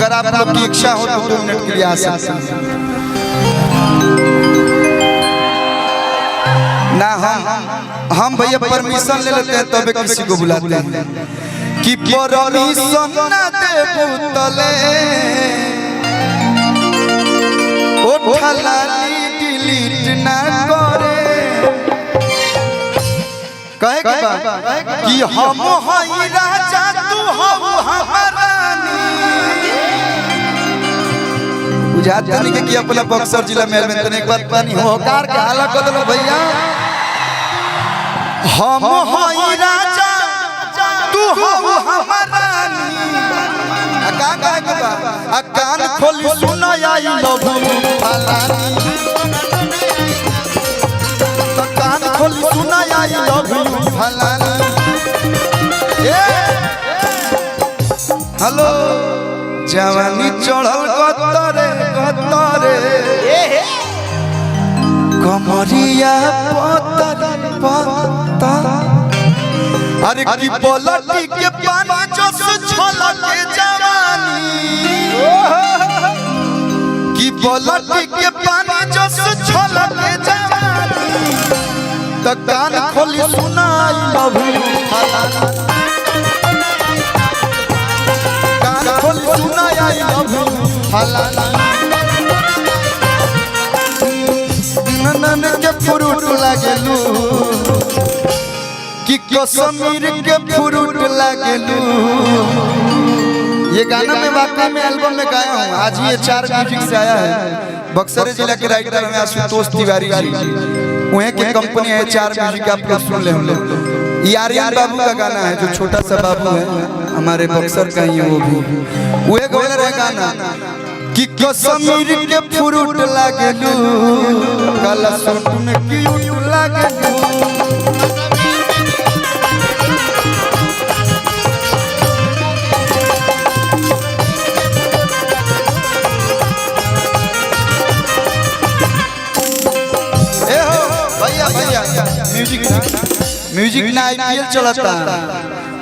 अगर आप लोग की इच्छा हो तो 2 मिनट के लिए आ सकते हैं। ना हम भैया परमिशन ले लेते हैं तबे किसी को बुलाते हैं कि परमिशन ना दे तले उठलाली डिलीट ना करे कहे कि हम हई राजा तू हो हमारा बुझात नहीं कि अपना बक्सर जिला में तने एक बात पानी हो कार के हाला कर दलो भैया हम हई राजा तू हो हमारा कान खोली सुन आई लव यू कान खोली सुन आई लव यू हेलो जवानी चढ़ल गतरे गतरे कमरिया पतर पतर अरे की पलटी के पानी जस छलके जवानी की पलटी के पानी जस छलके जवानी त कान खोली सुनाई लव यू कान खोली सुनाई लव यू ननन के फ्रूट लागेलू कि कश्मीर के फ्रूट लागेलू। ये गाना मैं वाकई में एल्बम में गाया हूँ। आज ये 4 म्यूजिक से आया है। बक्सर जिला के राइटर में आशुतोष तिवारी जी, वहीं की कंपनी है 4 म्यूजिक आप लोग सुन ले होंगे। ये आर्यन बाबू का गाना है जो छोटा सा बाबू है हमारे बक्सर का ही वो भी वही गोलर है गाना कि कश्मीर के फ्रूट लागेलू काला सूट में क्यूट लागेलू। म्यूजिक ना आईपीएल चलता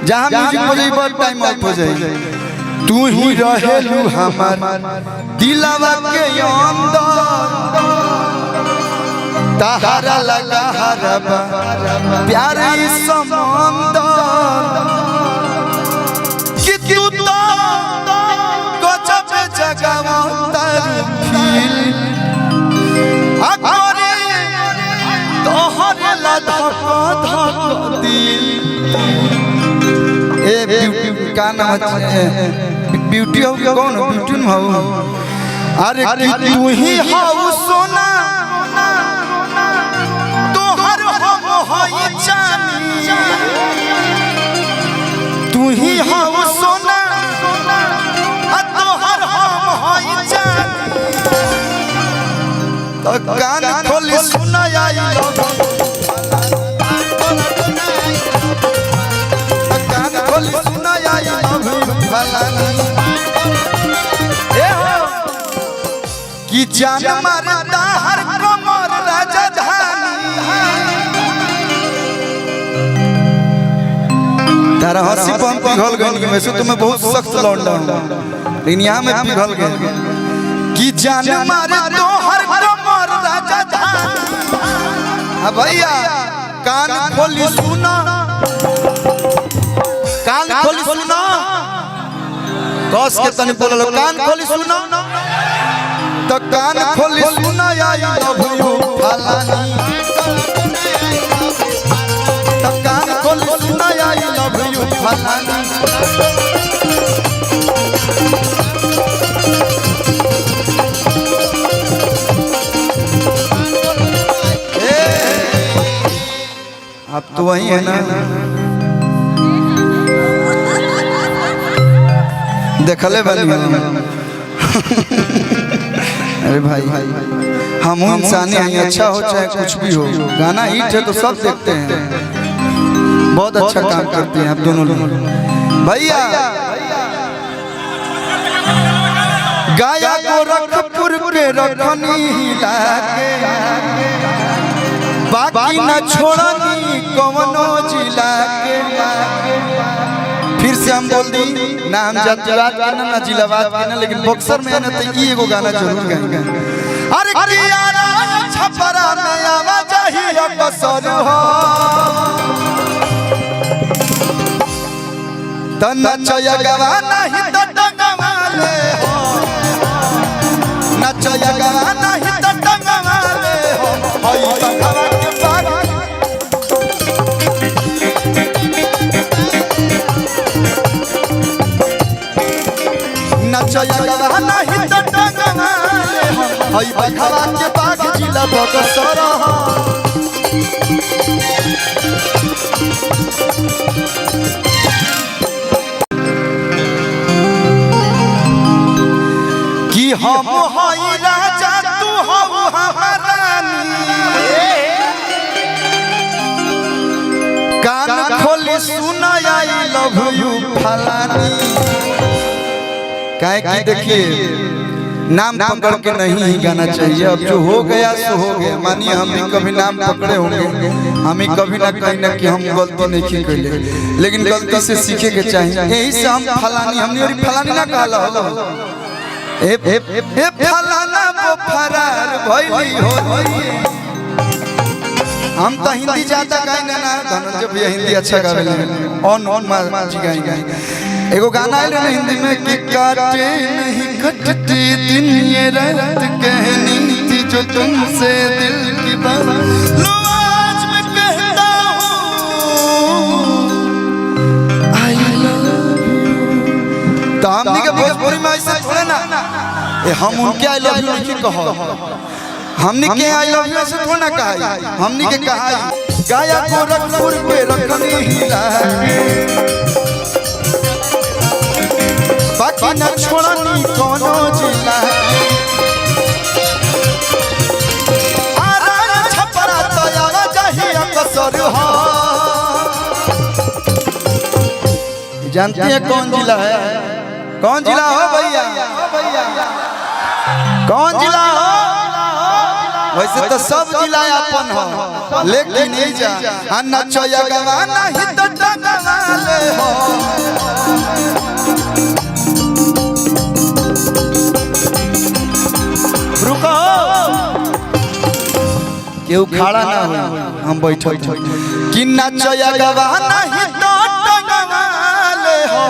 जहाँ म्यूजिक बजे बहुत टाइम आउट हो जाए। तू ही रहेलू हमार दिलवा के अंदर तहारा लगा हरबा प्यार समंदर कि तू तो गजब जगावा तारू फील अकरे तोहरे ला धक धक दिल। ए का नाम है ब्यूटी हो के कौन ब्यूटी में हो अरे कि तू ही हो सोना तोहर हम होई चानी तू ही हो सोना तोहर हम होई चानी तो कान खोली सुना आई लव कान खोली सुना आई लव कि जान मारता हर कमर राजधानी तारा हंसी पर पिघल गई वैसे तो मैं बहुत सख्त लौंडा हूं लेकिन यहाँ में पिघल गए कि जान मारे तो हर कमर राजधानी। अब भैया कान खोली सुना कान खोली सुना कस के तनी बोललो कान खोली सुना तो कान खोली सुना आई लव यू फलानी तो कान खोली सुना आई लव यू फलानी। आप तो वही है ना देखले वाली अरे भाई हम इंसानी हैं अच्छा हो चाहे कुछ भी हो गाना हिट है तो सब देखते हैं बहुत अच्छा काम करते हैं आप दोनों लोग भैया। गाया गोरखपुर के रखनी लागे बाकी न छोड़नी कवनो जिला के फिर से हम बोल दी ना हम जातिवाद के ना जिलावाद के ना, लेकिन बक्सर में ना तो ये एगो गाना जरूर गाएंगे। अरे कियारा छपरा में आवाज ही बक्सर हो तना चया गवा नहीं तो टंगवा ले हो, नचया गवा नहीं तो टंगवा ले हो, हई बखवा के बाग नचया गवा नहीं तो टंगवा ले हो, हई बखवा के बाग जिला बक्सर हो। हम हई राजा तू हो महारानी, कान खोली सुन आई लव यू फलानी। काहे कि देखिए नाम पकड़ के नहीं ही गाना चाहिए, अब जो हो गया सो हो गया। मानिए हम भी कभी नाम पकड़े होंगे, हम ही कभी ना कहीं ना कि हम गलती नहीं की कैले, लेकिन गलती से सीखे के चाहिए। यही से हम फलानी हमने और फलानी ना कहला हो ए फलाना वो फरार भइली हो। हम तो हिंदी ज्यादा गाएं ना, धनंजय भैया हिंदी अच्छा गावेले ऑन जी गाएं। एगो गाना आइल ना हिंदी में कि काटे नहीं कटते दिन ये रात कहनी थी जो तुमसे दिल की बात लो आज मैं कहता हूँ आई लव यू। तो हमनी के भोजपुरी में ऐसा थोड़ा ना हम उनके आई लव यू नहीं कहो, हमनी के आई लव यू ऐसे थोड़ा ना कहा, हमनी के कहा गाया गोरखपुर पे रखनी हिला बाकी न छोड़नी कोनो जिला आरा छपरा तो आवा चाहिए बक्सर हो। जानती है कौन जिला है? कौन जिला हो भैया? कौन जिला हो? वैसे तो सब जिला अपन हो, लेकिन नहीं जा नचया गवा नहीं तो टंगवा ले हो। रुको केहू खड़ा ना हो, हम बैठल कि नचया गवा नहीं तो टंगवा ले हो।